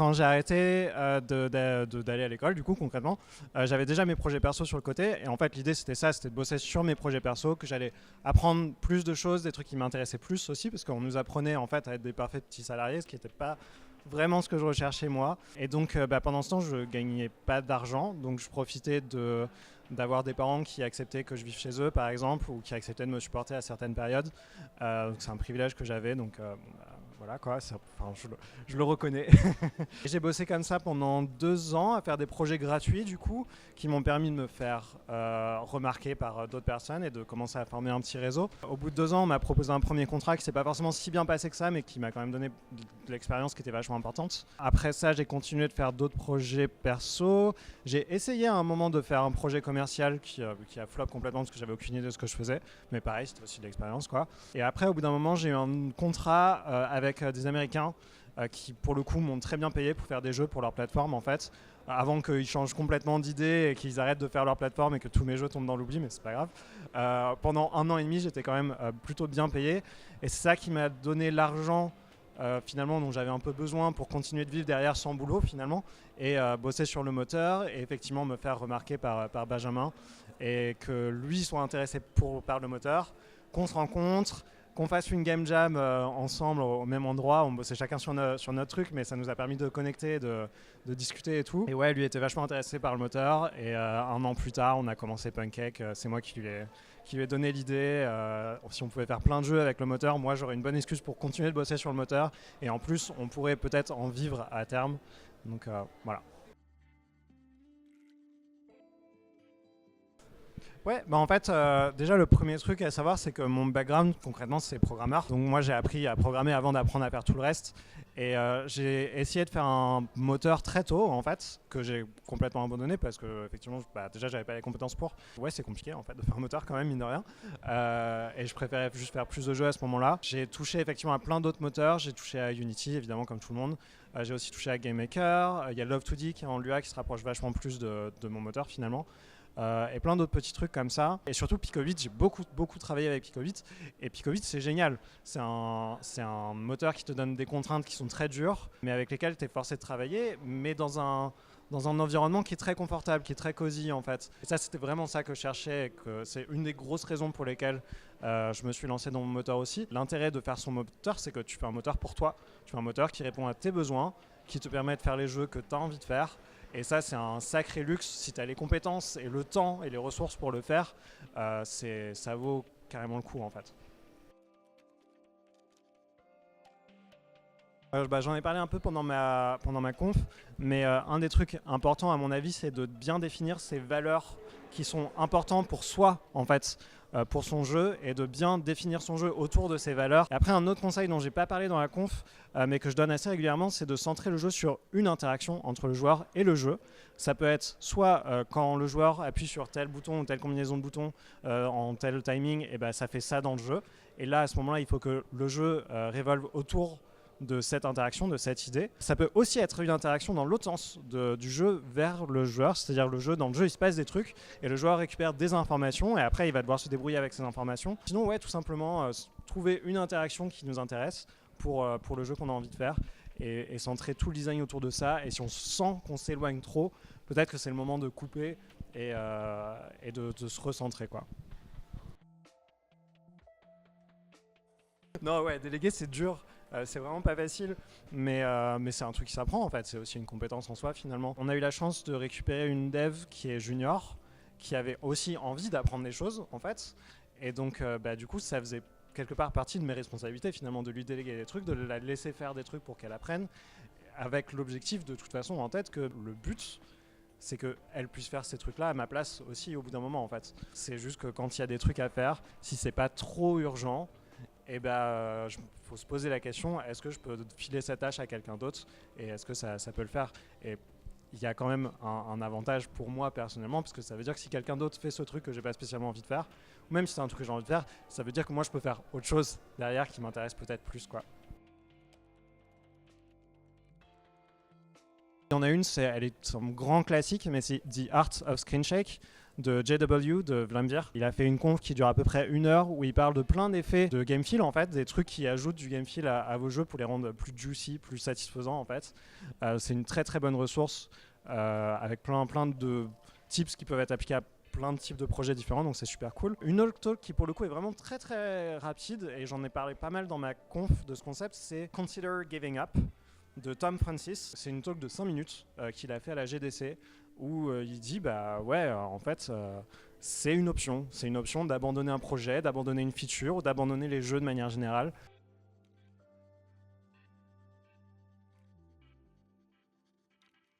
quand j'ai arrêté d'aller à l'école, du coup, concrètement, j'avais déjà mes projets perso sur le côté. Et en fait, l'idée, c'était ça, c'était de bosser sur mes projets perso, que j'allais apprendre plus de choses, des trucs qui m'intéressaient plus aussi, parce qu'on nous apprenait en fait à être des parfaits petits salariés, ce qui n'était pas vraiment ce que je recherchais moi. Et donc, pendant ce temps, je gagnais pas d'argent, donc je profitais d'avoir des parents qui acceptaient que je vive chez eux, par exemple, ou qui acceptaient de me supporter à certaines périodes. Donc c'est un privilège que j'avais, donc voilà quoi, enfin, je le reconnais. J'ai bossé comme ça pendant 2 ans à faire des projets gratuits du coup, qui m'ont permis de me faire remarquer par d'autres personnes et de commencer à former un petit réseau. Au bout de 2 ans, on m'a proposé un premier contrat qui s'est pas forcément si bien passé que ça, mais qui m'a quand même donné de l'expérience qui était vachement importante. Après ça, j'ai continué de faire d'autres projets perso. J'ai essayé à un moment de faire un projet commercial qui a flop complètement parce que j'avais aucune idée de ce que je faisais, mais pareil, c'était aussi de l'expérience quoi. Et après, au bout d'un moment, j'ai eu un contrat avec des Américains qui, pour le coup, m'ont très bien payé pour faire des jeux pour leur plateforme en fait, avant qu'ils changent complètement d'idée et qu'ils arrêtent de faire leur plateforme et que tous mes jeux tombent dans l'oubli, mais c'est pas grave. Pendant 1 an et demi, j'étais quand même plutôt bien payé, et c'est ça qui m'a donné l'argent finalement dont j'avais un peu besoin pour continuer de vivre derrière sans boulot finalement, et bosser sur le moteur et effectivement me faire remarquer par Benjamin, et que lui soit intéressé par le moteur, qu'on se rencontre, qu'on fasse une game jam ensemble au même endroit. On bossait chacun sur notre truc, mais ça nous a permis de connecter, de discuter et tout. Et ouais, lui était vachement intéressé par le moteur, et 1 an plus tard, on a commencé Pancake. C'est moi qui lui ai donné l'idée. Si on pouvait faire plein de jeux avec le moteur, moi j'aurais une bonne excuse pour continuer de bosser sur le moteur, et en plus on pourrait peut-être en vivre à terme. Donc voilà. Ouais, bah en fait, déjà le premier truc à savoir, c'est que mon background concrètement c'est programmeur. Donc moi j'ai appris à programmer avant d'apprendre à faire tout le reste. Et j'ai essayé de faire un moteur très tôt en fait, que j'ai complètement abandonné parce que effectivement, déjà j'avais pas les compétences pour. Ouais, c'est compliqué en fait de faire un moteur quand même, mine de rien. Et je préférais juste faire plus de jeux à ce moment-là. J'ai touché effectivement à plein d'autres moteurs. J'ai touché à Unity évidemment comme tout le monde. J'ai aussi touché à GameMaker. Il y a Love2D qui est en Lua qui se rapproche vachement plus de mon moteur finalement. Et plein d'autres petits trucs comme ça. Et surtout Picobit, j'ai beaucoup travaillé avec Picobit. Et Picobit, c'est génial. C'est un moteur qui te donne des contraintes qui sont très dures, mais avec lesquelles tu es forcé de travailler, mais dans un environnement qui est très confortable, qui est très cosy en fait. Et ça, c'était vraiment ça que je cherchais, et que c'est une des grosses raisons pour lesquelles je me suis lancé dans mon moteur aussi. L'intérêt de faire son moteur, c'est que tu fais un moteur pour toi. Tu fais un moteur qui répond à tes besoins, qui te permet de faire les jeux que tu as envie de faire. Et ça, c'est un sacré luxe. Si tu as les compétences et le temps et les ressources pour le faire, ça vaut carrément le coup en fait. J'en ai parlé un peu pendant ma conf, mais un des trucs importants à mon avis, c'est de bien définir ces valeurs qui sont importantes pour soi en fait, pour son jeu, et de bien définir son jeu autour de ces valeurs. Et après, un autre conseil dont j'ai pas parlé dans la conf, mais que je donne assez régulièrement, c'est de centrer le jeu sur une interaction entre le joueur et le jeu. Ça peut être soit quand le joueur appuie sur tel bouton ou telle combinaison de boutons en tel timing, et ça fait ça dans le jeu. Et là, à ce moment-là, il faut que le jeu révolve autour de cette interaction, de cette idée. Ça peut aussi être une interaction dans l'autre sens du jeu vers le joueur, c'est-à-dire dans le jeu il se passe des trucs et le joueur récupère des informations et après il va devoir se débrouiller avec ces informations. Sinon ouais, tout simplement trouver une interaction qui nous intéresse pour le jeu qu'on a envie de faire, et centrer tout le design autour de ça. Et si on sent qu'on s'éloigne trop, peut-être que c'est le moment de couper et de se recentrer quoi. Non ouais, déléguer c'est dur. C'est vraiment pas facile, mais c'est un truc qui s'apprend en fait, c'est aussi une compétence en soi finalement. On a eu la chance de récupérer une dev qui est junior, qui avait aussi envie d'apprendre des choses en fait, et donc du coup ça faisait quelque part partie de mes responsabilités finalement, de lui déléguer des trucs, de la laisser faire des trucs pour qu'elle apprenne, avec l'objectif de toute façon en tête que le but c'est qu'elle puisse faire ces trucs-là à ma place aussi au bout d'un moment en fait. C'est juste que quand il y a des trucs à faire, si c'est pas trop urgent, et faut se poser la question, est-ce que je peux filer cette tâche à quelqu'un d'autre, et est-ce que ça peut le faire. Et il y a quand même un avantage pour moi personnellement, parce que ça veut dire que si quelqu'un d'autre fait ce truc que j'ai pas spécialement envie de faire, ou même si c'est un truc que j'ai envie de faire, ça veut dire que moi je peux faire autre chose derrière qui m'intéresse peut-être plus quoi. Il y en a une, elle est un grand classique, mais c'est The Art of Screen Shake. de JW de Vlambeer. Il a fait une conf qui dure à peu près 1 heure où il parle de plein d'effets de game feel en fait, des trucs qui ajoutent du game feel à vos jeux pour les rendre plus juicy, plus satisfaisants en fait. C'est une très très bonne ressource avec plein de tips qui peuvent être appliqués à plein de types de projets différents, donc c'est super cool. Une autre talk qui pour le coup est vraiment très très rapide et j'en ai parlé pas mal dans ma conf de ce concept, c'est Consider Giving Up de Tom Francis. C'est une talk de 5 minutes qu'il a fait à la GDC où il dit bah ouais en fait c'est une option d'abandonner un projet, d'abandonner une feature ou d'abandonner les jeux de manière générale